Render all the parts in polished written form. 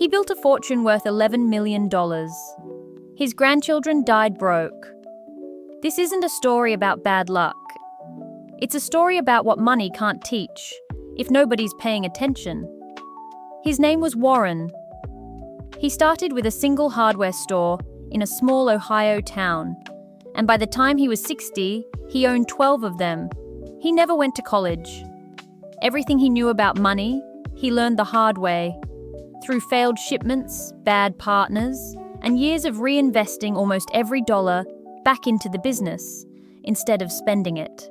He built a fortune worth $11 million. His grandchildren died broke. This isn't a story about bad luck. It's a story about what money can't teach if nobody's paying attention. His name was Warren. He started with a single hardware store in a small Ohio town, and by the time he was 60, he owned 12 of them. He never went to college. Everything he knew about money, he learned the hard way, through failed shipments, bad partners, and years of reinvesting almost every dollar back into the business instead of spending it.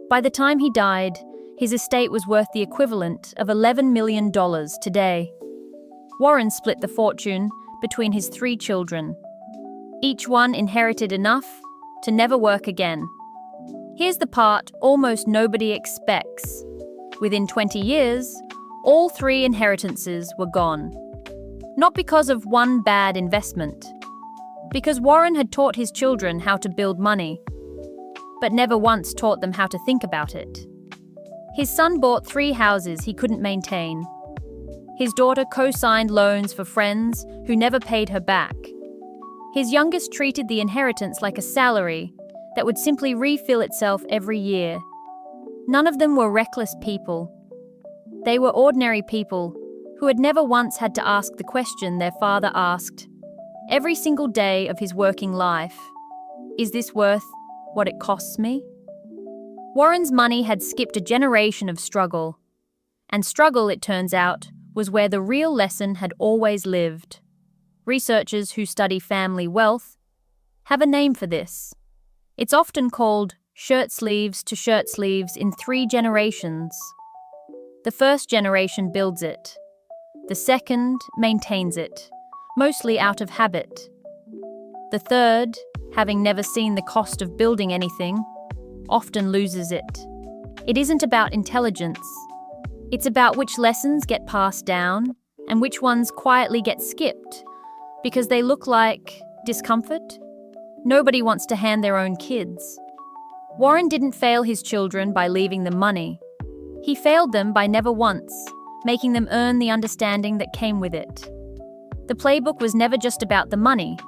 By the time he died, his estate was worth the equivalent of $11 million today. Warren split the fortune between his 3 children. Each one inherited enough to never work again. Here's the part almost nobody expects. Within 20 years, all 3 inheritances were gone. Not because of one bad investment. Because Warren had taught his children how to build money, but never once taught them how to think about it. His son bought 3 houses he couldn't maintain. His daughter co-signed loans for friends who never paid her back. His youngest treated the inheritance like a salary that would simply refill itself every year. None of them were reckless people. They were ordinary people who had never once had to ask the question their father asked every single day of his working life: is this worth what it costs me? Warren's money had skipped a generation of struggle. And struggle, it turns out, was where the real lesson had always lived. Researchers who study family wealth have a name for this. It's often called shirt sleeves to shirt sleeves in 3 generations. The first generation builds it. The second maintains it, mostly out of habit. The third, having never seen the cost of building anything, often loses it. It isn't about intelligence. It's about which lessons get passed down and which ones quietly get skipped because they look like discomfort. Nobody wants to hand their own kids. Warren didn't fail his children by leaving them money. He failed them by never once making them earn the understanding that came with it. The playbook was never just about the money.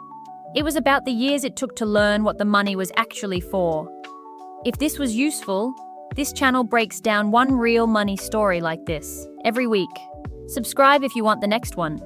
It was about the years it took to learn what the money was actually for. If this was useful, this channel breaks down one real money story like this every week. Subscribe if you want the next one.